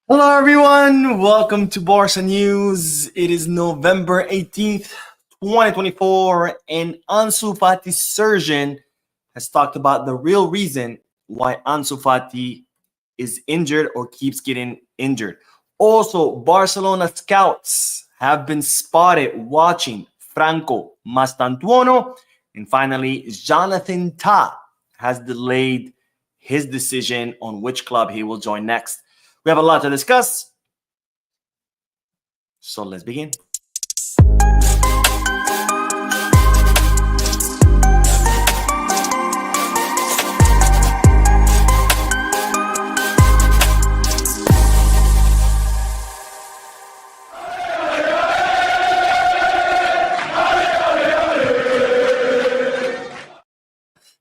Hello, everyone. Welcome to Barca News. It is November 18th, 2024, and Ansu Fati's surgeon has talked about the real reason why Ansu Fati is injured or keeps getting injured. Also, Barcelona scouts have been spotted watching Franco Mastantuono. And finally, Jonathan Tah has delayed his decision on which club he will join next. We have a lot to discuss, so let's begin.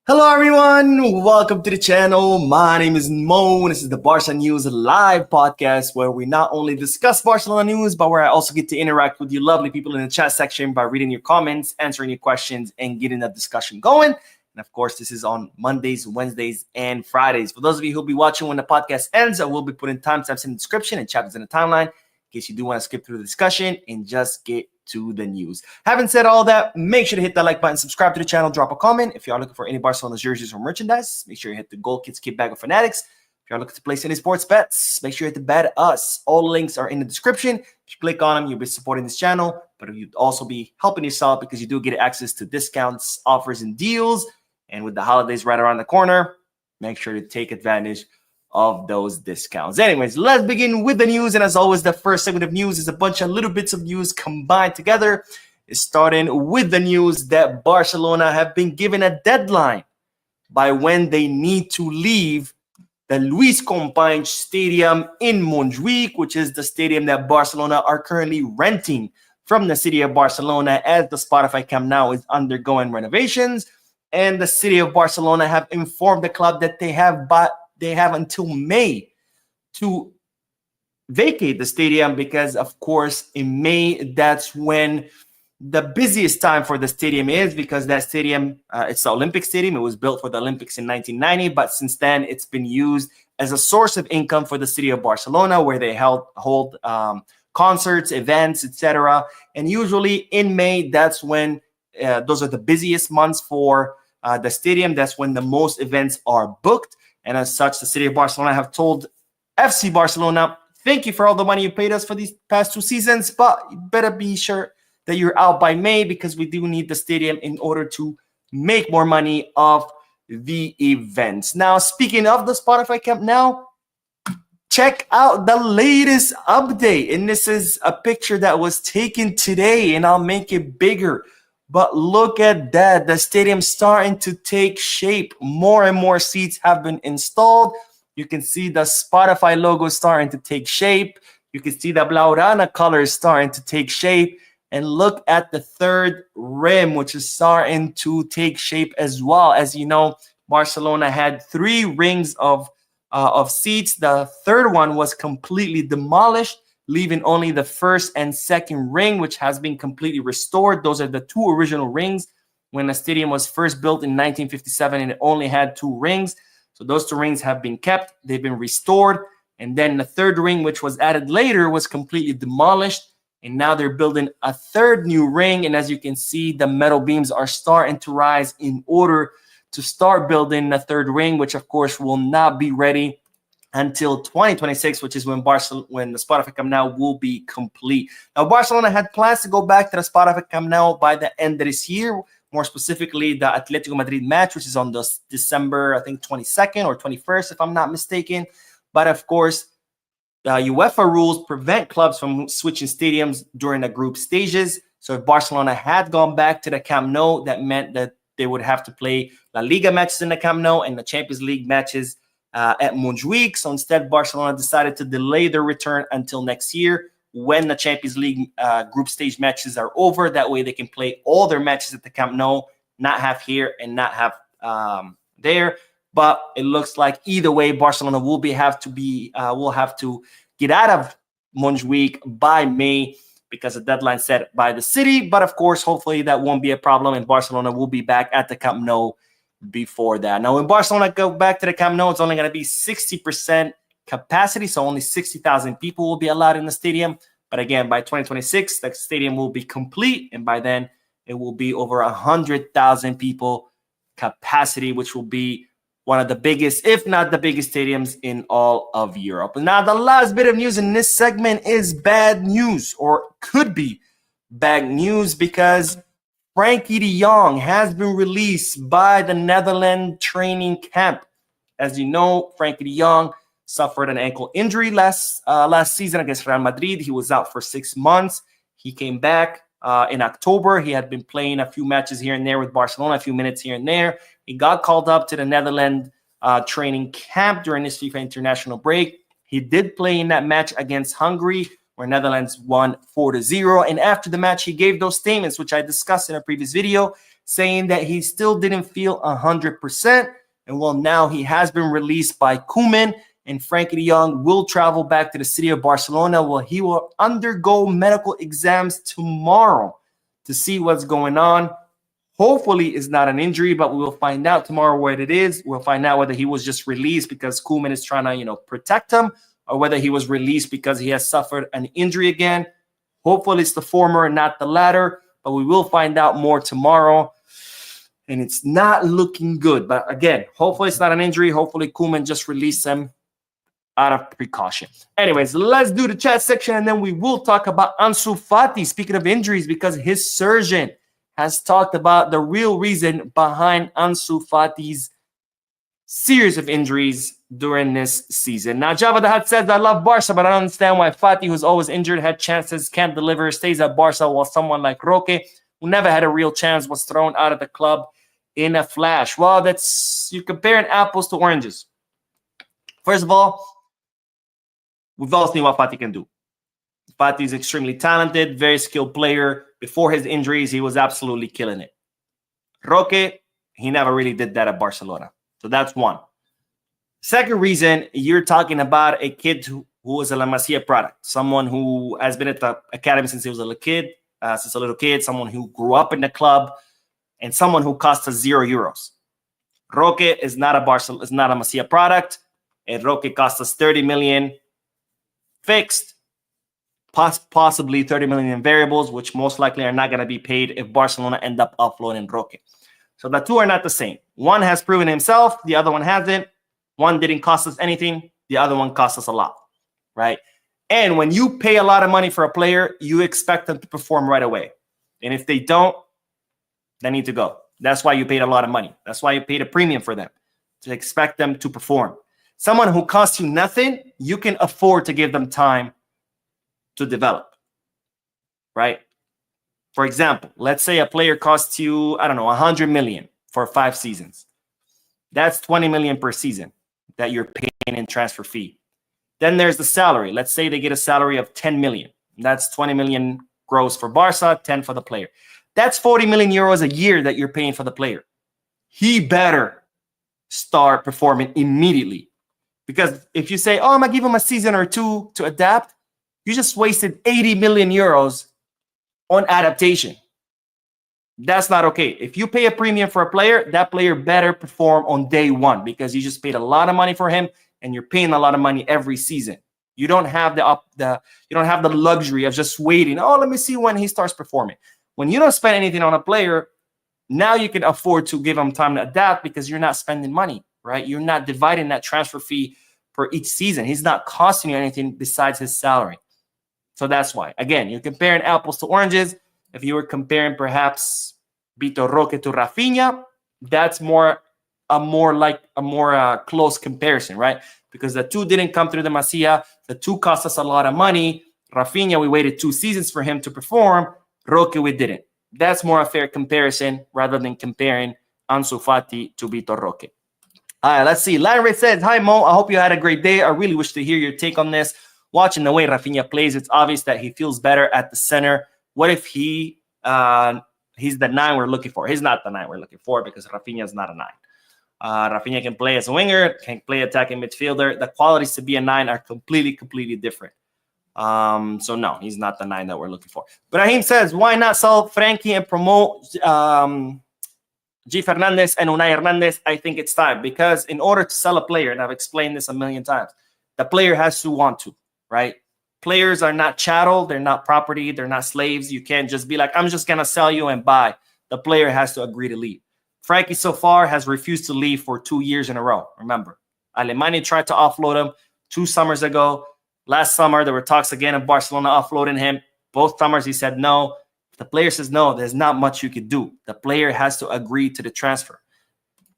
Hello, everyone. Welcome to the channel. My name is Mo. This is the Barca News live podcast where we not only discuss Barcelona news, but where I also get to interact with you lovely people in the chat section by reading your comments, answering your questions, and getting that discussion going. And of course, this is on Mondays, Wednesdays, and Fridays. For those of you who'll be watching when the podcast ends, I will be putting timestamps in the description and chapters in the timeline in case you do want to skip through the discussion and just get to the news. Having said all that, make sure to hit that like button, subscribe to the channel, drop a comment. If you are looking for any Barcelona jerseys or merchandise, make sure you hit the Gold Kids Kit Bag of Fanatics. If you're looking to place any sports bets, make sure you hit the Bet Us. All links are in the description. If you click on them, you'll be supporting this channel, but you'd also be helping yourself because you do get access to discounts, offers, and deals. And with the holidays right around the corner, make sure to take advantage of those discounts. Anyways, let's begin with the news. And as always, the first segment of news is a bunch of little bits of news combined together. It's starting with the news that Barcelona have been given a deadline by when they need to leave the Luis Companys Stadium in Montjuic, which is the stadium that Barcelona are currently renting from the city of Barcelona as the Spotify Camp Nou is undergoing renovations. And the city of Barcelona have informed the club that they have until May to vacate the stadium because, of course, in May, that's when the busiest time for the stadium is because that stadium, it's the Olympic Stadium. It was built for the Olympics in 1990, but since then, it's been used as a source of income for the city of Barcelona where they hold concerts, events, etc. And usually in May, that's when those are the busiest months for the stadium. That's when the most events are booked. And as such, the city of Barcelona have told FC Barcelona, thank you for all the money you paid us for these past 2 seasons, but you better be sure that you're out by May because we do need the stadium in order to make more money off the events. Now, speaking of the Spotify Camp Nou, check out the latest update. And this is a picture that was taken today, and I'll make it bigger. But look at that. The stadium's starting to take shape. More and more seats have been installed. You can see the Spotify logo starting to take shape. You can see the Blaugrana colors starting to take shape. And look at the third rim, which is starting to take shape as well. As you know, Barcelona had 3 rings of seats. The third one was completely demolished, leaving only the first and second ring, which has been completely restored. Those are the 2 original rings when the stadium was first built in 1957, and it only had 2 rings. So those 2 rings have been kept. They've been restored. And then the third ring, which was added later, was completely demolished. And now they're building a third new ring. And as you can see, the metal beams are starting to rise in order to start building the third ring, which of course will not be ready until 2026, which is when the Spotify Camp Nou will be complete. Now, Barcelona had plans to go back to the Spotify Camp Nou by the end of this year, more specifically the Atletico Madrid match, which is on the December, I think, 22nd or 21st, if I'm not mistaken. But of course, UEFA rules prevent clubs from switching stadiums during the group stages. So if Barcelona had gone back to the Camp Nou, that meant that they would have to play La Liga matches in the Camp Nou and the Champions League matches at Montjuic. So instead, Barcelona decided to delay their return until next year when the Champions League group stage matches are over. That way they can play all their matches at the Camp Nou, not have here and not have there. But it looks like either way, Barcelona will have to get out of Montjuic by May because the deadline set by the city. But of course, hopefully that won't be a problem, and Barcelona will be back at the Camp Nou before that. Now, when Barcelona go back to the Camp Nou, it's only going to be 60% capacity, so only 60,000 people will be allowed in the stadium. But again, by 2026, the stadium will be complete, and by then it will be over 100,000 people capacity, which will be one of the biggest, if not the biggest stadiums in all of Europe. Now, the last bit of news in this segment is bad news, or could be bad news, because Frenkie de Jong has been released by the Netherlands training camp. As you know, Frenkie de Jong suffered an ankle injury last season against Real Madrid. He was out for 6 months. He came back in October. He had been playing a few matches here and there with Barcelona, a few minutes here and there. He got called up to the Netherlands training camp during this FIFA international break. He did play in that match against Hungary, where Netherlands won 4-0. And after the match, he gave those statements, which I discussed in a previous video, saying that he still didn't feel 100%. And well, now he has been released by Koeman, and Frenkie de Jong will travel back to the city of Barcelona. Well, he will undergo medical exams tomorrow to see what's going on. Hopefully it's not an injury, but we will find out tomorrow what it is. We'll find out whether he was just released because Koeman is trying to, protect him, or whether he was released because he has suffered an injury again. Hopefully it's the former and not the latter, but we will find out more tomorrow. And it's not looking good. But again, hopefully it's not an injury. Hopefully Koeman just released him out of precaution. Anyways, let's do the chat section, and then we will talk about Ansu Fati. Speaking of injuries, because his surgeon has talked about the real reason behind Ansu Fati's series of injuries during this season. Now, Java the Hut says, I love Barca, but I don't understand why Fati, who's always injured, had chances, can't deliver, stays at Barca, while someone like Roque, who never had a real chance, was thrown out of the club in a flash. Well, you're comparing apples to oranges. First of all, we've all seen what Fati can do. Fati is extremely talented, very skilled player. Before his injuries, he was absolutely killing it. Roque, he never really did that at Barcelona. So that's one. Second reason, you're talking about a kid who was a La Masia product, someone who has been at the academy since he was a little kid, someone who grew up in the club, and someone who cost us €0. Roque is not a Masia product, and Roque cost us 30 million fixed, possibly 30 million in variables, which most likely are not going to be paid if Barcelona end up offloading Roque. So the two are not the same. One has proven himself, the other one hasn't. One didn't cost us anything, the other one cost us a lot, right? And when you pay a lot of money for a player, you expect them to perform right away. And if they don't, they need to go. That's why you paid a lot of money. That's why you paid a premium for them, to expect them to perform. Someone who costs you nothing, you can afford to give them time to develop, right? For example, let's say a player costs you, 100 million for 5 seasons. That's 20 million per season that you're paying in transfer fee. Then there's the salary. Let's say they get a salary of 10 million. That's 20 million gross for Barca, 10 for the player. That's 40 million euros a year that you're paying for the player. He better start performing immediately. Because if you say, I'm going to give him a season or two to adapt, you just wasted 80 million euros on adaptation. That's not okay. If you pay a premium for a player, that player better perform on day one, because you just paid a lot of money for him and you're paying a lot of money every season. You don't have the luxury of just waiting. Let me see when he starts performing. When you don't spend anything on a player, now you can afford to give him time to adapt, because you're not spending money, right? You're not dividing that transfer fee per each season. He's not costing you anything besides his salary. So that's why. Again, you're comparing apples to oranges. If you were comparing perhaps Vitor Roque to Rafinha, that's a more close comparison, right? Because the two didn't come through the Masia. The two cost us a lot of money. Rafinha, we waited 2 seasons for him to perform. Roque, we didn't. That's more a fair comparison rather than comparing Ansu Fati to Vitor Roque. All right, let's see. Larry says, hi, Mo. I hope you had a great day. I really wish to hear your take on this. Watching the way Rafinha plays, it's obvious that he feels better at the center. What if he's the 9 we're looking for? He's not the 9 we're looking for, because Rafinha is not a 9. Rafinha can play as a winger, can play attacking midfielder. The qualities to be a 9 are completely different. So no, he's not the 9 that we're looking for. But Rahim says, why not sell Frenkie and promote G. Fernandez and Unai Hernandez? I think it's time, because in order to sell a player, and I've explained this a million times, the player has to want to, right? Players are not chattel. They're not property. They're not slaves. You can't just be like, I'm just going to sell you and buy. The player has to agree to leave. Frenkie so far has refused to leave for 2 years in a row. Remember, Alemania tried to offload him 2 summers ago. Last summer, there were talks again of Barcelona offloading him. Both summers, he said no. If the player says no, there's not much you could do. The player has to agree to the transfer.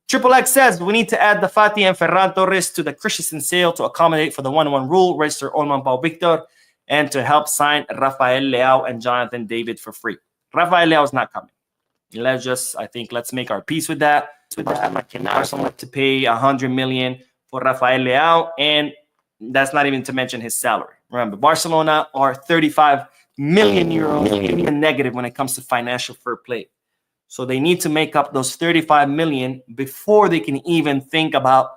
Triple X says, we need to add the Fati and Ferran Torres to the Christensen sale to accommodate for the 1-1 rule, register Olman Pau Victor, and to help sign Rafael Leao and Jonathan David for free. Rafael Leao is not coming. Let's make our peace with that. Barcelona to pay 100 million for Rafael Leao, and that's not even to mention his salary. Remember, Barcelona are 35 million euros negative when it comes to financial fair play. So they need to make up those 35 million before they can even think about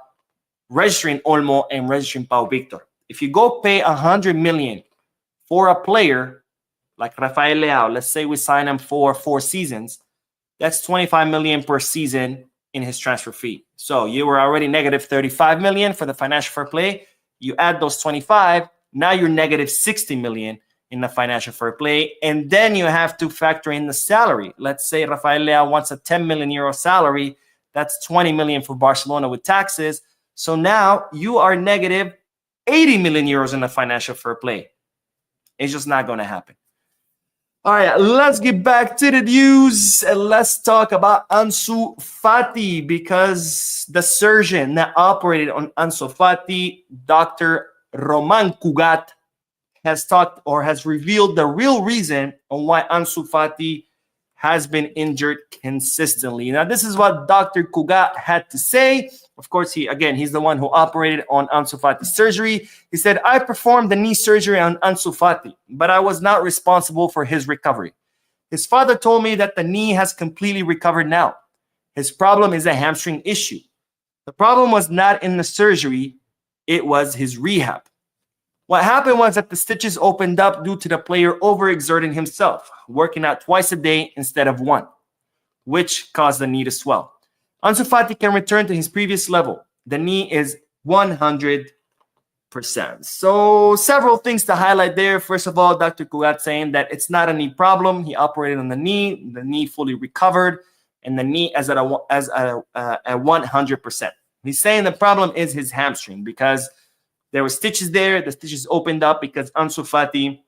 registering Olmo and registering Pau Victor. If you go pay 100 million for a player like Rafael Leao, let's say we sign him for 4 seasons, that's 25 million per season in his transfer fee. So you were already negative 35 million for the financial fair play. You add those 25, now you're negative 60 million in the financial fair play. And then you have to factor in the salary. Let's say Rafael Leao wants a 10 million euro salary. That's 20 million for Barcelona with taxes. So now you are negative 80 million euros in the financial fair play. It's just not going to happen. All right, let's get back to the news and let's talk about Ansu Fati, because the surgeon that operated on Ansu Fati, Dr. Roman Cugat, has talked or has revealed the real reason on why Ansu Fati has been injured consistently. Now, this is what Dr. Cugat had to say. Of course, he's the one who operated on Ansu Fati's surgery. He said, I performed the knee surgery on Ansu Fati, but I was not responsible for his recovery. His father told me that the knee has completely recovered now. His problem is a hamstring issue. The problem was not in the surgery, it was his rehab. What happened was that the stitches opened up due to the player overexerting himself, working out twice a day instead of 1, which caused the knee to swell. Ansu Fati can return to his previous level. The knee is 100%. So several things to highlight there. First of all, Dr. Cugat saying that it's not a knee problem. He operated on the knee fully recovered, and the knee as at 100%. He's saying the problem is his hamstring because there were stitches there. The stitches opened up because Ansu Fati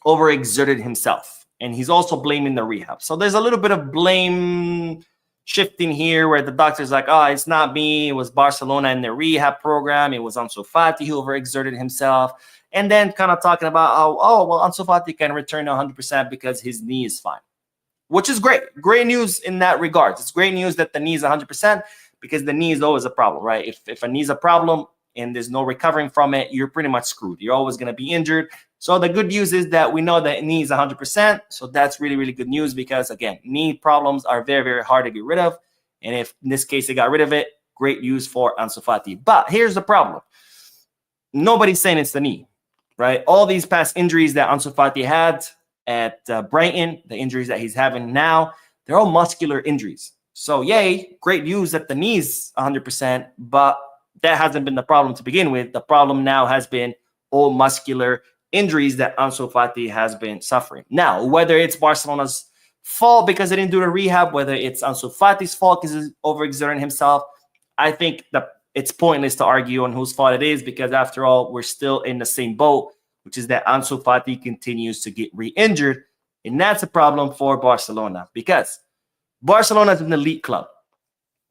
overexerted himself. And he's also blaming the rehab. So there's a little bit of blame shifting here where the doctor's like, oh, it's not me. It was Barcelona in their rehab program. It was Ansu Fati who overexerted himself. And then kind of talking about, Ansu Fati can return to 100% because his knee is fine, which is great. Great news in that regard. It's great news that the knee is 100% because the knee is always a problem, right? If a knee is a problem, and there's no recovering from it, you're pretty much screwed. You're always going to be injured. So the good news is that we know that knee is 100%. So that's really, really good news because, again, knee problems are very, very hard to get rid of. And if in this case they got rid of it, great news for Ansu Fati. But here's the problem. Nobody's saying it's the knee, right? All these past injuries that Ansu Fati had at Brighton, the injuries that he's having now, they're all muscular injuries. So yay, great news that the knee's 100%, but that hasn't been the problem to begin with. The problem now has been all muscular injuries that Ansu Fati has been suffering. Now, whether it's Barcelona's fault because they didn't do the rehab, whether it's Ansu Fati's fault because he's overexerting himself, I think that it's pointless to argue on whose fault it is because, after all, we're still in the same boat, which is that Ansu Fati continues to get re-injured. And that's a problem for Barcelona because Barcelona is an elite club.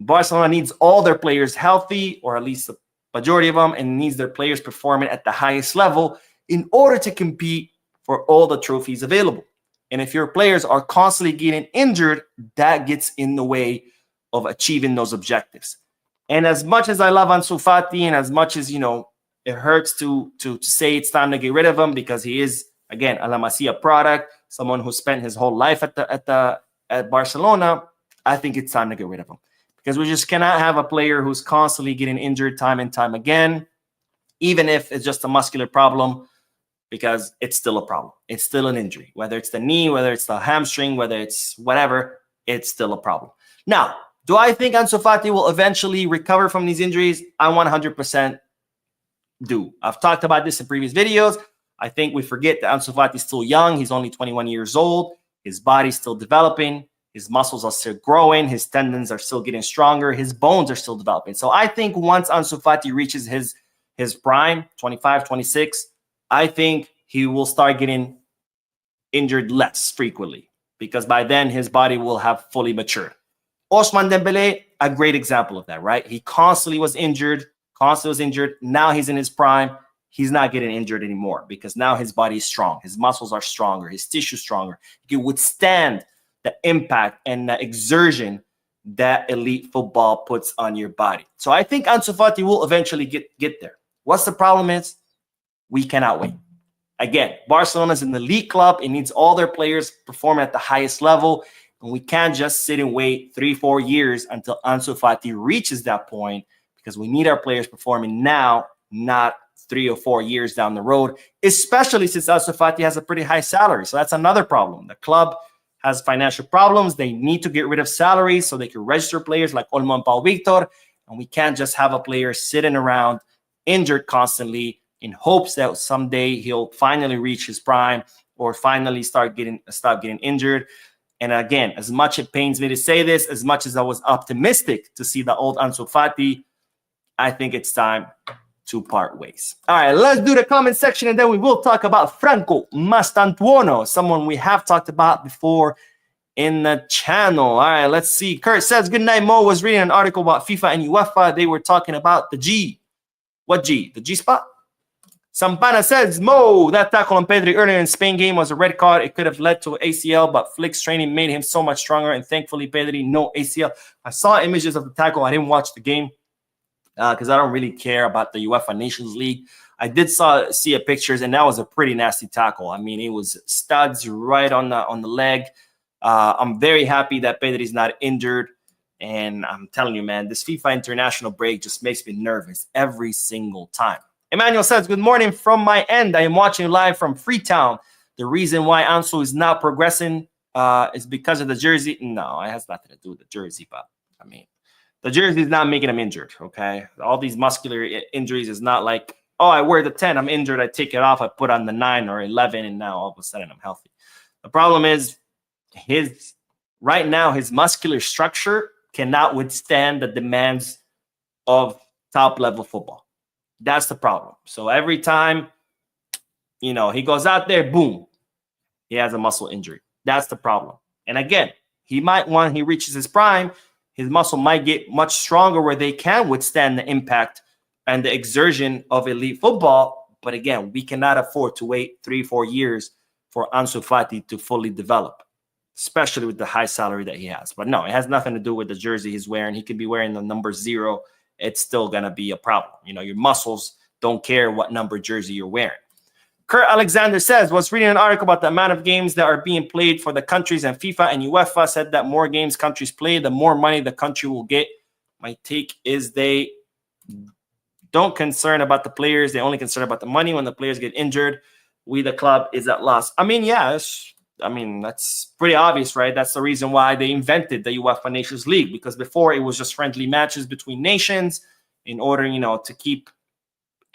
Barcelona needs all their players healthy, or at least the majority of them, and needs their players performing at the highest level in order to compete for all the trophies available. And if your players are constantly getting injured, that gets in the way of achieving those objectives. And as much as I love Ansu Fati, and as much as, it hurts to say it's time to get rid of him because he is, again, a La Masia product, someone who spent his whole life at Barcelona, I think it's time to get rid of him. Because we just cannot have a player who's constantly getting injured time and time again, even if it's just a muscular problem, because it's still a problem. It's still an injury. Whether it's the knee, whether it's the hamstring, whether it's whatever, it's still a problem. Now, do I think Ansu Fati will eventually recover from these injuries? I 100% do. I've talked about this in previous videos. I think we forget that Ansu Fati is still young. He's only 21 years old. His body's still developing. His muscles are still growing. His tendons are still getting stronger. His bones are still developing. So I think once Ansu Fati reaches his prime, 25, 26, I think he will start getting injured less frequently because by then his body will have fully matured. Ousmane Dembele, a great example of that, right? He constantly was injured. Now he's in his prime. He's not getting injured anymore because now his body is strong. His muscles are stronger. His tissue is stronger. He can withstand the impact and the exertion that elite football puts on your body. So I think Ansu Fati will eventually get there. What's the problem is we cannot wait. Again, Barcelona is an elite club. It needs all their players performing at the highest level. And we can't just sit and wait 3-4 years until Ansu Fati reaches that point because we need our players performing now, not 3 or 4 years down the road, especially since Ansu Fati has a pretty high salary. So that's another problem. The club has financial problems. They need to get rid of salaries so they can register players like Olmo and Paul Victor. And we can't just have a player sitting around injured constantly in hopes that someday he'll finally reach his prime or finally stop getting injured. And again, as much it pains me to say this, as much as I was optimistic to see the old Ansu Fati, I think it's time to part ways. All right, let's do the comment section and then we will talk about Franco Mastantuono, someone we have talked about before in the channel. All right, let's see. Kurt says, good night, Mo. Was reading an article about FIFA and UEFA. They were talking about the G. What G? The G spot? Sampana says, Mo, that tackle on Pedri earlier in Spain game was a red card. It could have led to ACL, but Flick's training made him so much stronger. And thankfully, Pedri, no ACL. I saw images of the tackle. I didn't watch the game because I don't really care about the UEFA Nations League. I did see pictures, and that was a pretty nasty tackle. I mean, it was studs right on the leg. I'm very happy that Pedri's not injured. And I'm telling you, man, this FIFA international break just makes me nervous every single time. Emmanuel says, good morning from my end. I am watching live from Freetown. The reason why Ansu is not progressing is because of the jersey. No, it has nothing to do with the jersey, but I mean, the jersey is not making him injured, okay? All these muscular injuries is not like, oh, I wear the 10, I'm injured, I take it off, I put on the 9 or 11, and now all of a sudden I'm healthy. The problem is right now his muscular structure cannot withstand the demands of top-level football. That's the problem. So every time, he goes out there, boom, he has a muscle injury. That's the problem. And again, when he reaches his prime, his muscle might get much stronger where they can withstand the impact and the exertion of elite football. But again, we cannot afford to wait 3-4 years for Ansu Fati to fully develop, especially with the high salary that he has. But no, it has nothing to do with the jersey he's wearing. He could be wearing the number 0. It's still going to be a problem. Your muscles don't care what number jersey you're wearing. Kurt Alexander says, was reading an article about the amount of games that are being played for the countries, and FIFA and UEFA said that more games countries play, the more money the country will get. My take is they don't concern about the players. They only concern about the money. When the players get injured, we, the club, is at loss. I mean, yeah, that's pretty obvious, right? That's the reason why they invented the UEFA Nations League, because before it was just friendly matches between nations in order, to keep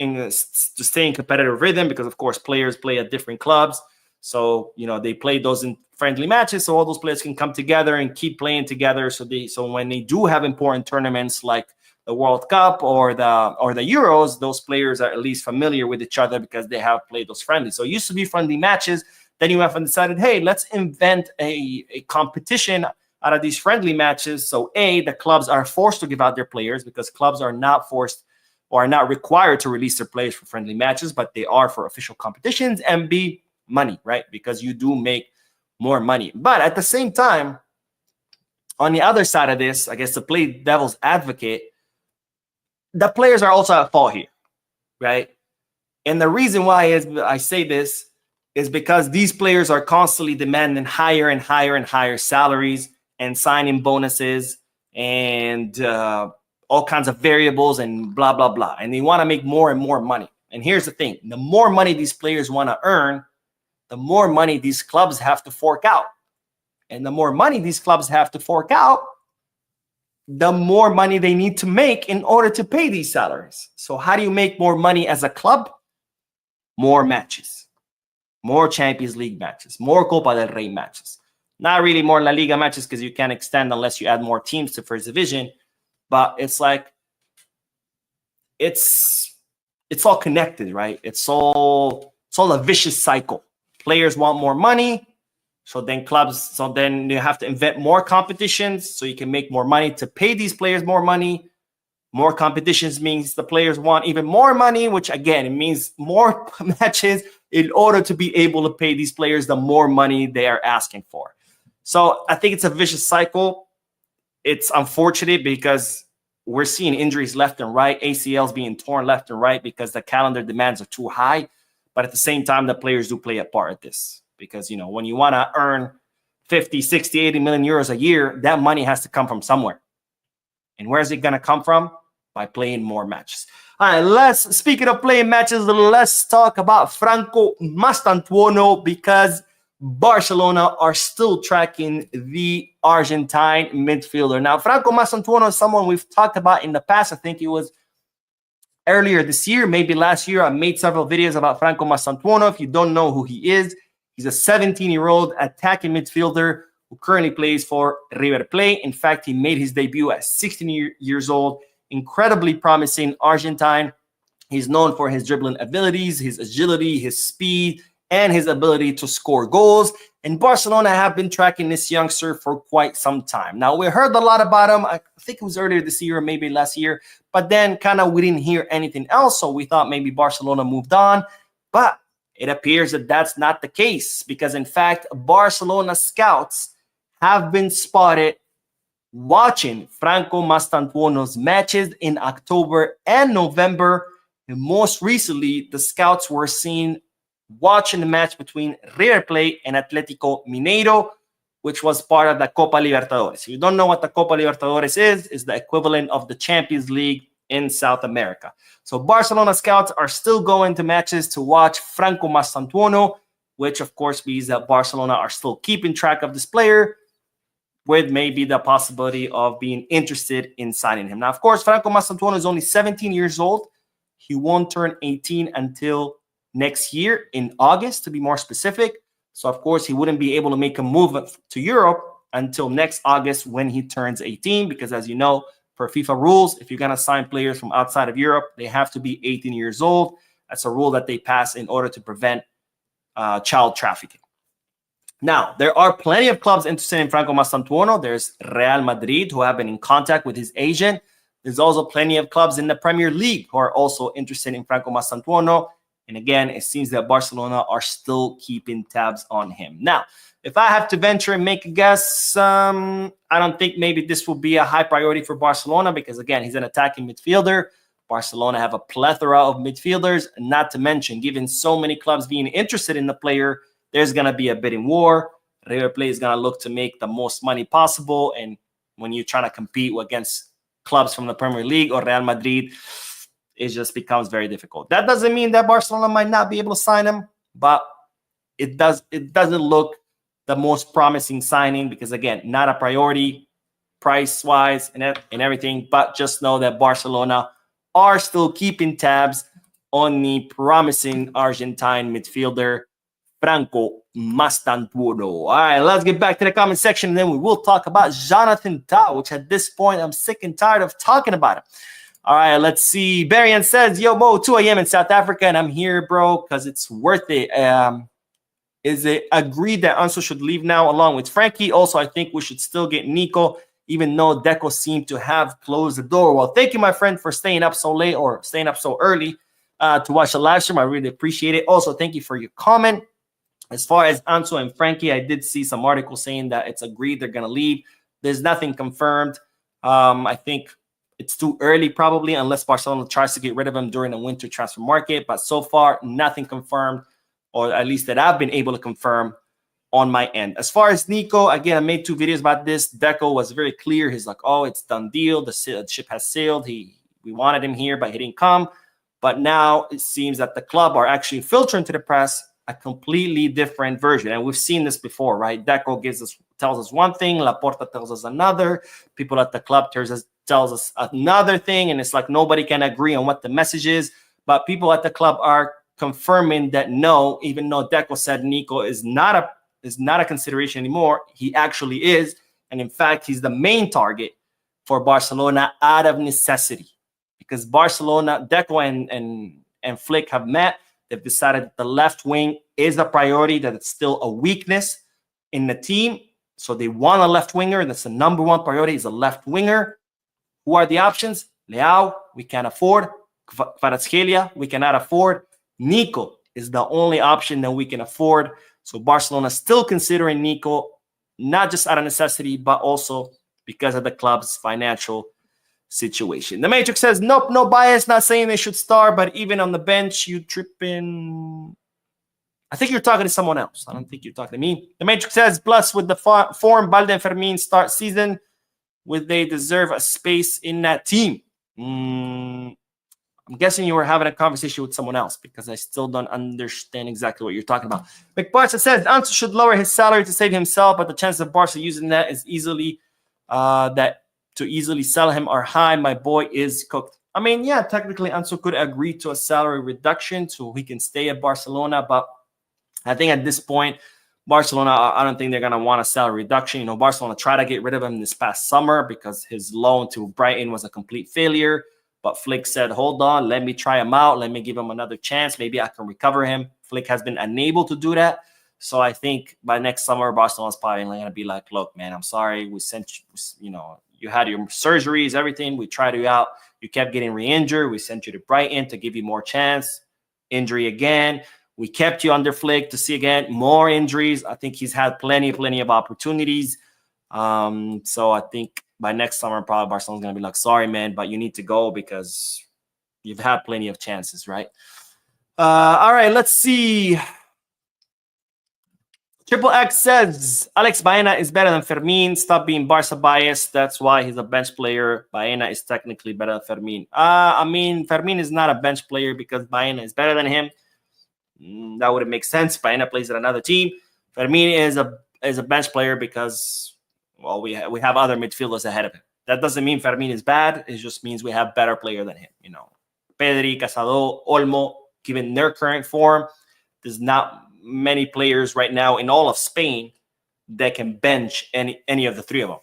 to stay in competitive rhythm, because of course players play at different clubs. So, they play those in friendly matches so all those players can come together and keep playing together. So when they do have important tournaments like the World Cup or the Euros, those players are at least familiar with each other because they have played those friendlies. So it used to be friendly matches. Then UEFA decided, hey, let's invent a competition out of these friendly matches. So the clubs are forced to give out their players because clubs are not forced or are not required to release their players for friendly matches, but they are for official competitions. And B, money, right? Because you do make more money. But at the same time, on the other side of this, I guess to play devil's advocate, the players are also at fault here, right? And the reason why I say this is because these players are constantly demanding higher and higher and higher salaries and signing bonuses and all kinds of variables and blah, blah, blah. And they want to make more and more money. And here's the thing. The more money these players want to earn, the more money these clubs have to fork out. And the more money these clubs have to fork out, the more money they need to make in order to pay these salaries. So how do you make more money as a club? More matches, more Champions League matches, more Copa del Rey matches. Not really more La Liga matches because you can't extend unless you add more teams to first division. But it's like, it's all connected, right? It's all a vicious cycle. Players want more money, so then you have to invent more competitions so you can make more money to pay these players more money. More competitions means the players want even more money, which again, it means more matches in order to be able to pay these players the more money they are asking for. So I think it's a vicious cycle. It's unfortunate because we're seeing injuries left and right, ACLs being torn left and right because the calendar demands are too high. But at the same time, the players do play a part at this because, you know, when you want to earn 50, 60, 80 million euros a year, that money has to come from somewhere. And where is it going to come from? By playing more matches. All right, speaking of playing matches, let's talk about Franco Mastantuono because Barcelona are still tracking the Argentine midfielder. Now, Franco Mastantuono is someone we've talked about in the past. I think it was earlier this year, maybe last year. I made several videos about Franco Mastantuono. If you don't know who he is, he's a 17-year-old attacking midfielder who currently plays for River Plate. In fact, he made his debut at 16 years old. Incredibly promising Argentine. He's known for his dribbling abilities, his agility, his speed, and his ability to score goals. And Barcelona have been tracking this youngster for quite some time. Now, we heard a lot about him. I think it was earlier this year or maybe last year. But then kind of we didn't hear anything else. So we thought maybe Barcelona moved on. But it appears that that's not the case. Because, in fact, Barcelona scouts have been spotted watching Franco Mastantuono's matches in October and November. And most recently, the scouts were seen watching the match between River Plate and Atlético Mineiro, which was part of the Copa Libertadores. If you don't know what the Copa Libertadores is the equivalent of the Champions League in South America. So Barcelona scouts are still going to matches to watch Franco Mastantuono, which of course means that Barcelona are still keeping track of this player, with maybe the possibility of being interested in signing him. Now, of course, Franco Mastantuono is only 17 years old. He won't turn 18 until next year in August, to be more specific. So, of course, he wouldn't be able to make a move to Europe until next August when he turns 18, because as you know, per FIFA rules, if you're going to sign players from outside of Europe, they have to be 18 years old. That's a rule that they pass in order to prevent child trafficking. Now, there are plenty of clubs interested in Franco Mastantuono. There's Real Madrid, who have been in contact with his agent. There's also plenty of clubs in the Premier League who are also interested in Franco Mastantuono. And again, it seems that Barcelona are still keeping tabs on him. Now, if I have to venture and make a guess, I don't think maybe this will be a high priority for Barcelona because, again, he's an attacking midfielder. Barcelona have a plethora of midfielders, not to mention, given so many clubs being interested in the player, there's going to be a bidding war. River Plate is going to look to make the most money possible. And when you're trying to compete against clubs from the Premier League or Real Madrid, it just becomes very difficult. That doesn't mean that Barcelona might not be able to sign him, but it doesn't look the most promising signing because, again, not a priority price-wise and everything. But just know that Barcelona are still keeping tabs on the promising Argentine midfielder, Franco Mastantuono. All right, let's get back to the comment section, and then we will talk about Jonathan Tah, which at this point, I'm sick and tired of talking about him. All right, let's see. Barian says, yo, Mo, 2 a.m. in South Africa, and I'm here, bro, because it's worth it. Is it agreed that Ansu should leave now along with Frenkie? Also, I think we should still get Nico, even though Deco seemed to have closed the door. Well, thank you, my friend, for staying up so late or staying up so early to watch the live stream. I really appreciate it. Also, thank you for your comment. As far as Ansu and Frenkie, I did see some articles saying that it's agreed they're going to leave. There's nothing confirmed. I think it's too early probably unless Barcelona tries to get rid of him during the winter transfer market. But so far, nothing confirmed, or at least that I've been able to confirm on my end. As far as Nico, again, I made 2 videos about this. Deco was very clear. He's like, oh, it's done deal. The ship has sailed. We wanted him here, but he didn't come. But now it seems that the club are actually filtering to the press a completely different version. And we've seen this before, right? Deco gives us tells us one thing, Laporta tells us another, people at the club tells us another thing, and it's like nobody can agree on what the message is. But people at the club are confirming that no, even though Deco said Nico is not a consideration anymore, he actually is, and in fact, he's the main target for Barcelona out of necessity, because Barcelona, Deco and Flick have met. They've decided that the left wing is a priority, that it's still a weakness in the team. So they want a left winger. That's the number one priority, is a left winger. Who are the options? Leao, we can't afford. Kvaratskhelia, we cannot afford. Nico is the only option that we can afford. So Barcelona is still considering Nico, not just out of necessity, but also because of the club's financial situation. The Matrix says, nope, no bias, not saying they should start, but even on the bench, you tripping. I think you're talking to someone else. I don't think you're talking to me. The Matrix says, plus with the form Balde and Fermin start season, would they deserve a space in that team? I'm guessing you were having a conversation with someone else, because I still don't understand exactly what you're talking about. McBarca says, Ansu should lower his salary to save himself, but the chances of Barca using that is easily to easily sell him are high. My boy is cooked. I mean, yeah, technically Ansu could agree to a salary reduction so he can stay at Barcelona, but I think at this point, Barcelona, I don't think they're going to want a salary reduction. You know, Barcelona tried to get rid of him this past summer because his loan to Brighton was a complete failure. But Flick said, hold on, let me try him out. Let me give him another chance. Maybe I can recover him. Flick has been unable to do that. So I think by next summer, Barcelona's probably going to be like, look, man, I'm sorry. We sent you, you had your surgeries, everything. We tried you out. You kept getting re-injured. We sent you to Brighton to give you more chance. Injury again. We kept you under Flick to see again more injuries. I think he's had plenty of opportunities. So I think by next summer, probably Barcelona's going to be like, sorry, man, but you need to go because you've had plenty of chances, right? All right, let's see. Triple X says, Alex Baena is better than Fermin. Stop being Barca biased. That's why he's a bench player. Baena is technically better than Fermin. I mean, Fermin is not a bench player because Baena is better than him. That wouldn't make sense. Baena plays at another team. Fermin is a bench player because, well, we have other midfielders ahead of him. That doesn't mean Fermin is bad. It just means we have better player than him. You know, Pedri, Casado, Olmo, given their current form, there's not many players right now in all of Spain that can bench any of the three of them.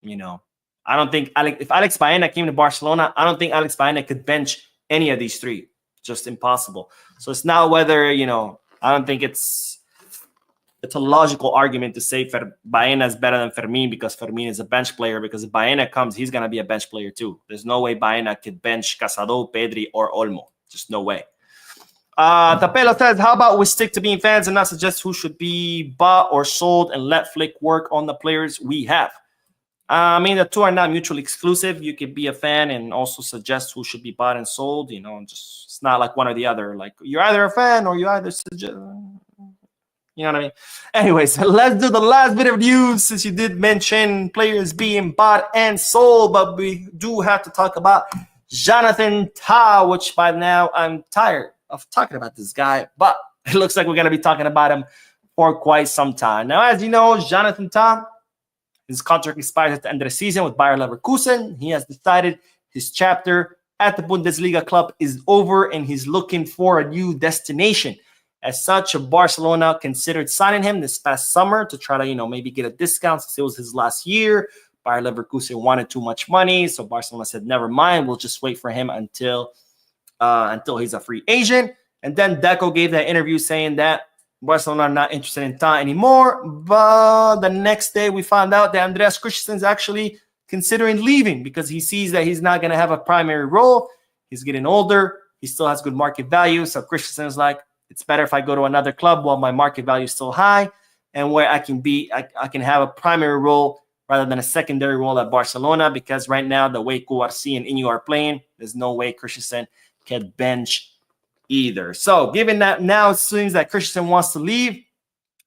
You know, I don't think if Alex Baena came to Barcelona, I don't think Alex Baena could bench any of these three. Just impossible. So it's not whether, I don't think it's a logical argument to say Baena is better than Fermin because Fermin is a bench player, because if Baena comes, he's going to be a bench player too. There's no way Baena could bench Casado, Pedri, or Olmo. Just no way. Tapelo says, how about we stick to being fans and not suggest who should be bought or sold and let Flick work on the players we have? I mean, the two are not mutually exclusive. You could be a fan and also suggest who should be bought and sold. It's not like one or the other. Like, you're either a fan or you either suggest. You know what I mean? Anyways, let's do the last bit of news, since you did mention players being bought and sold. But we do have to talk about Jonathan Tah, which by now I'm tired of talking about this guy. But it looks like we're going to be talking about him for quite some time. Now, as you know, Jonathan Tah, his contract expires at the end of the season with Bayer Leverkusen. He has decided his chapter at the Bundesliga club is over, and he's looking for a new destination. As such, Barcelona considered signing him this past summer to try to, maybe get a discount since it was his last year. Bayer Leverkusen wanted too much money, so Barcelona said, never mind, we'll just wait for him until he's a free agent. And then Deco gave that interview saying that Barcelona are not interested in Tah anymore. But the next day, we found out that Andreas Christensen is actually considering leaving because he sees that he's not going to have a primary role. He's getting older. He still has good market value. So Christensen is like, it's better if I go to another club while my market value is still high and where I can have a primary role rather than a secondary role at Barcelona, because right now, the way Kouarsi and Inyu are playing, there's no way Christensen can bench either. So given that now it seems that Christensen wants to leave,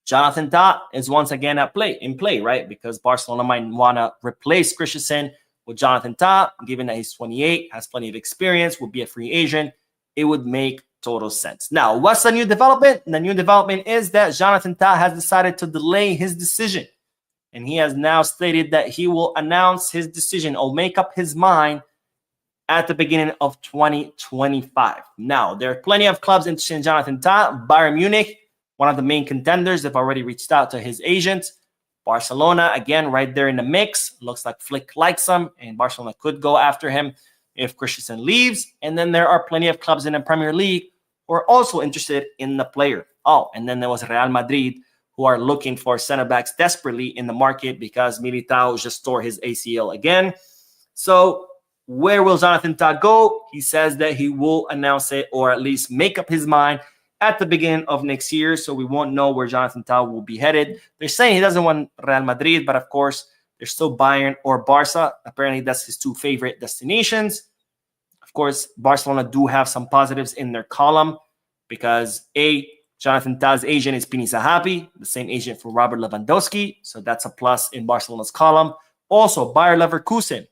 Jonathan Tah is once again in play, right? Because Barcelona might want to replace Christensen with Jonathan Tah, given that he's 28, has plenty of experience, would be a free agent. It would make total sense. Now, what's the new development? The new development is that Jonathan Tah has decided to delay his decision. and he has now stated that he will announce his decision or make up his mind at the beginning of 2025. Now, there are plenty of clubs interested in Jonathan Tah. Bayern Munich, one of the main contenders, they've already reached out to his agent. Barcelona, again, right there in the mix. Looks like Flick likes him, and Barcelona could go after him if Christensen leaves. And then there are plenty of clubs in the Premier League who are also interested in the player. Oh, and then there was Real Madrid, who are looking for center backs desperately in the market because Militao just tore his ACL again. So where will Jonathan Tah go? He says that he will announce it or at least make up his mind at the beginning of next year. So we won't know where Jonathan Tah will be headed. They're saying he doesn't want Real Madrid, but of course, there's still Bayern or Barca. Apparently, that's his two favorite destinations. Of course, Barcelona do have some positives in their column because Jonathan Tah's agent is Pini Zahavi, the same agent for Robert Lewandowski. So that's a plus in Barcelona's column. Also, Bayer Leverkusen.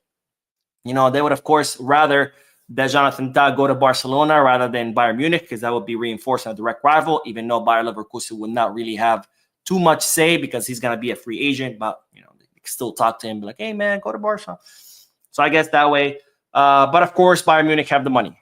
They would, of course, rather that Jonathan Tah go to Barcelona rather than Bayern Munich because that would be reinforcing a direct rival, even though Bayer Leverkusen would not really have too much say because he's going to be a free agent. But, they can still talk to him, be like, hey, man, go to Barca. So I guess that way. But, of course, Bayern Munich have the money.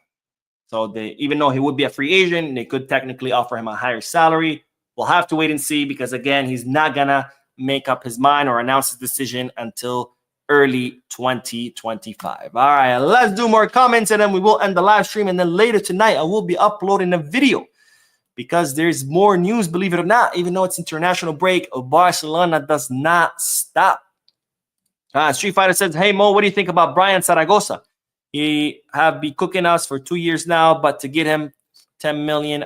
So even though he would be a free agent, they could technically offer him a higher salary. We'll have to wait and see because, again, he's not going to make up his mind or announce his decision until early 2025. All right, let's do more comments and then we will end the live stream. And then later tonight, I will be uploading a video because there's more news, believe it or not. Even though it's international break, Barcelona does not stop. Street Fighter says, hey, Mo, what do you think about Brian Zaragoza? He have been cooking us for 2 years now, but to get him 10 million,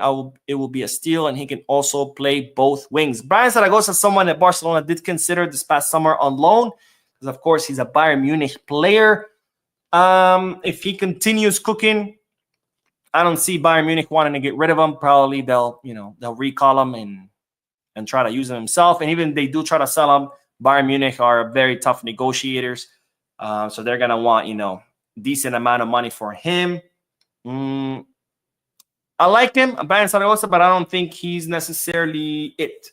it will be a steal, and he can also play both wings. Brian Zaragoza is someone that Barcelona did consider this past summer on loan. Of course, he's a Bayern Munich player. If he continues cooking, I don't see Bayern Munich wanting to get rid of him. Probably they'll recall him and try to use him himself. And even if they do try to sell him, Bayern Munich are very tough negotiators. So they're gonna want decent amount of money for him. I like him, Brian Zaragoza, but I don't think he's necessarily it.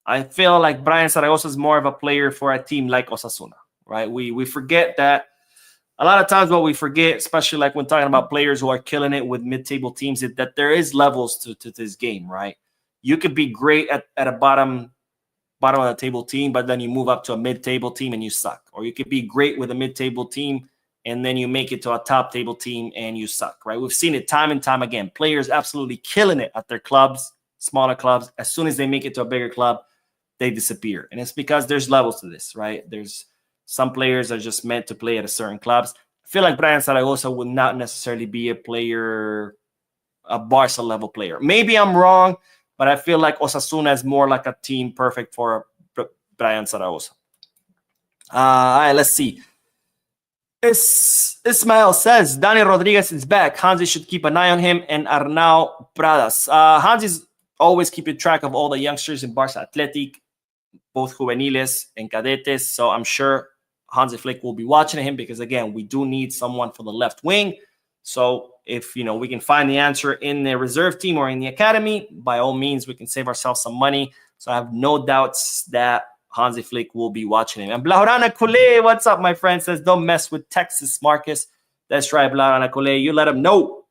I feel like Brian Zaragoza is more of a player for a team like Osasuna. Right, we forget that a lot of times. What we forget, especially like when talking about players who are killing it with mid-table teams, is that there is levels to this game. Right, you could be great at a bottom of the table team, but then you move up to a mid-table team and you suck. Or you could be great with a mid-table team and then you make it to a top table team and you suck. Right, we've seen it time and time again. Players absolutely killing it at their clubs, smaller clubs. As soon as they make it to a bigger club, they disappear, and it's because there's levels to this. Right, there's some players are just meant to play at a certain clubs. I feel like Brian Zaragoza would not necessarily be a Barca level player. Maybe I'm wrong, but I feel like Osasuna is more like a team perfect for Brian Zaragoza. All right, let's see. Ismael says, Dani Rodriguez is back. Hansi should keep an eye on him and Arnau Pradas. Hansi's always keeping track of all the youngsters in Barca Athletic, both juveniles and cadetes. So I'm sure Hansi Flick will be watching him because, again, we do need someone for the left wing. So if, we can find the answer in the reserve team or in the academy, by all means, we can save ourselves some money. So I have no doubts that Hansi Flick will be watching him. And Blahorana Kule, what's up, my friend? Says, don't mess with Texas, Marcus. That's right, Blahorana Kule. You let him know.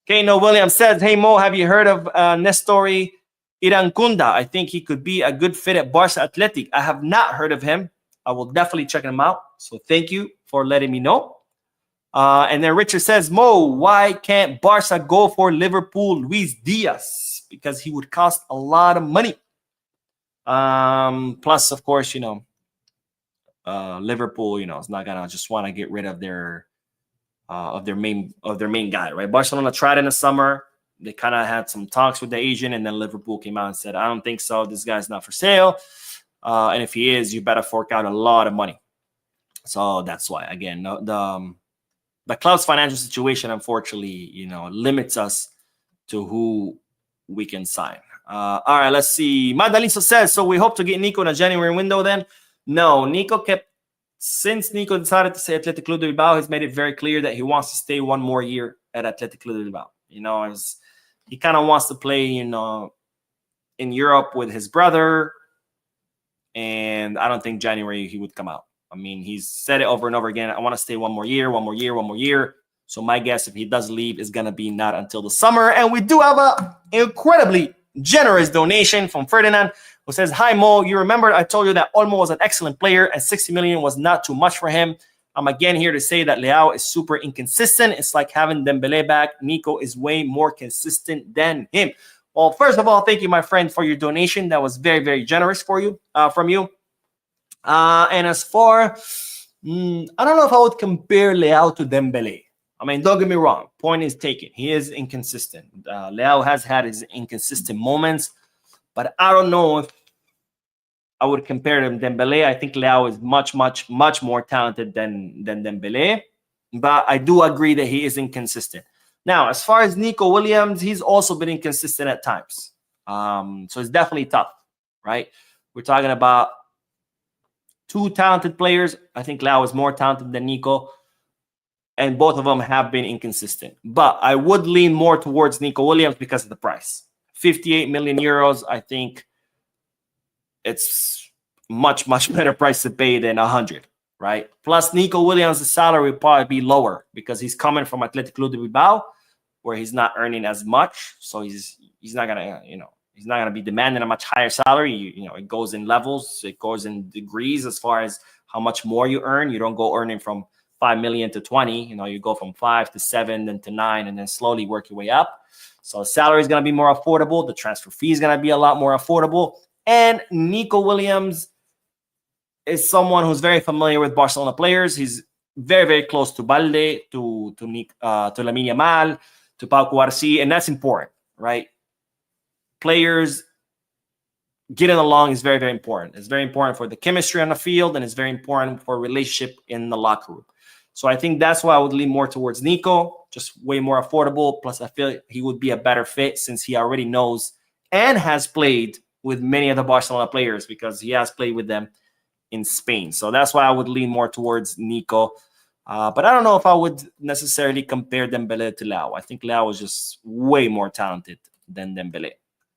Kano Williams says, hey, Mo, have you heard of Nestori Irankunda? I think he could be a good fit at Barca Athletic. I have not heard of him. I will definitely check him out. So thank you for letting me know. And then Richard says, Mo, why can't Barca go for Liverpool Luis Diaz? Because he would cost a lot of money. Plus, of course, Liverpool, is not gonna just want to get rid of their main guy, right? Barcelona tried in the summer. They kind of had some talks with the agent, and then Liverpool came out and said, I don't think so. This guy's not for sale. And if he is, you better fork out a lot of money. So that's why, again, the club's financial situation, unfortunately, limits us to who we can sign. All right, let's see. Madaliso says, so we hope to get Nico in a January window then? No, since Nico decided to say Athletic Club de Bilbao, he's made it very clear that he wants to stay one more year at Athletic Club de Bilbao. He kind of wants to play, in Europe with his brother. and I don't think January he would come out. I mean, he's said it over and over again. I want to stay one more year, one more year, one more year. So my guess, if he does leave, is going to be not until the summer. And we do have an incredibly generous donation from Ferdinand, who says, "Hi, Mo. You remember I told you that Olmo was an excellent player and 60 million was not too much for him. I'm again here to say that Leao is super inconsistent. It's like having Dembele back. Nico is way more consistent than him." Well, first of all, thank you, my friend, for your donation. That was very, very generous for you, from you. And as far, I don't know if I would compare Leao to Dembele. I mean, don't get me wrong. Point is taken. He is inconsistent. Leao has had his inconsistent moments, but I don't know if I would compare him to Dembele. I think Leao is much, much, much more talented than Dembele, but I do agree that he is inconsistent. Now, as far as Nico Williams, he's also been inconsistent at times. So it's definitely tough, right? We're talking about two talented players. I think Leao is more talented than Nico, and both of them have been inconsistent. But I would lean more towards Nico Williams because of the price. 58 million euros, I think it's much, much better price to pay than 100, right? Plus, Nico Williams' salary will probably be lower because he's coming from Athletic Club de Bilbao, where he's not earning as much. So he's not gonna, he's not gonna be demanding a much higher salary. It goes in levels, it goes in degrees as far as how much more you earn. You don't go earning from 5 million to 20. You go from 5 to 7, then to 9, and then slowly work your way up. So salary is gonna be more affordable. The transfer fee is gonna be a lot more affordable. And Nico Williams is someone who's very familiar with Barcelona players. He's very, very close to Balde, to Lamine Yamal, to Pau Cubarsí, and that's important, right? Players getting along is very, very important. It's very important for the chemistry on the field, and it's very important for a relationship in the locker room. So I think that's why I would lean more towards Nico, just way more affordable. Plus, I feel he would be a better fit since he already knows and has played with many of the Barcelona players because he has played with them in Spain. So that's why I would lean more towards Nico. But I don't know if I would necessarily compare Dembele to Leao. I think Leao is just way more talented than Dembele.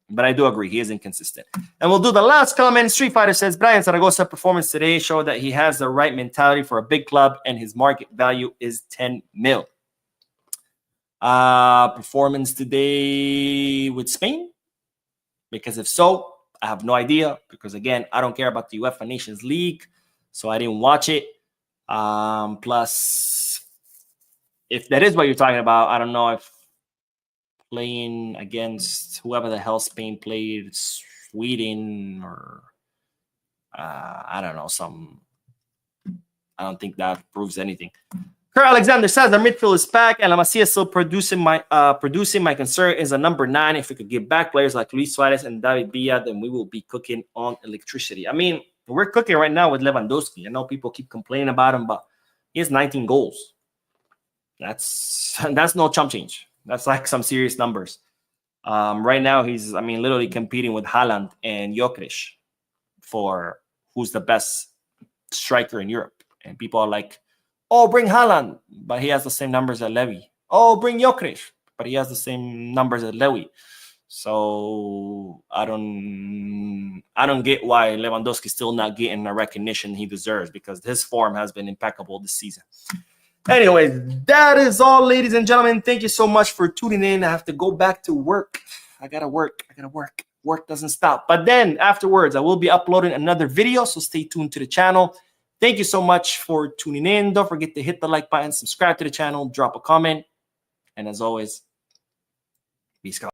But I do agree, he is inconsistent. And we'll do the last comment. Street Fighter says, Brian Zaragoza performance today showed that he has the right mentality for a big club and his market value is 10 mil. Performance today with Spain? Because if so, I have no idea. Because again, I don't care about the UEFA Nations League, so I didn't watch it. Plus, if that is what you're talking about, I don't know if playing against whoever the hell Spain played, Sweden or I don't know, I don't think that proves anything. Kurt Alexander says the midfield is back and La Masia is still producing. My concern is a number 9. If we could get back players like Luis Suarez and David Villa, then we will be cooking on electricity. I mean, we're cooking right now with Lewandowski. I know people keep complaining about him, but he has 19 goals. That's no chump change. That's like some serious numbers. Right now, he's, literally competing with Haaland and Jokic for who's the best striker in Europe. And people are like, oh, bring Haaland, but he has the same numbers as Levy. Oh, bring Jokic, but he has the same numbers as Levy. So I don't get why Lewandowski's still not getting the recognition he deserves because his form has been impeccable this season. Anyways, that is all, ladies and gentlemen. Thank you so much for tuning in. I have to go back to work. I gotta work. Work doesn't stop. But then afterwards, I will be uploading another video, so stay tuned to the channel. Thank you so much for tuning in. Don't forget to hit the like button, subscribe to the channel, drop a comment. And as always, peace out.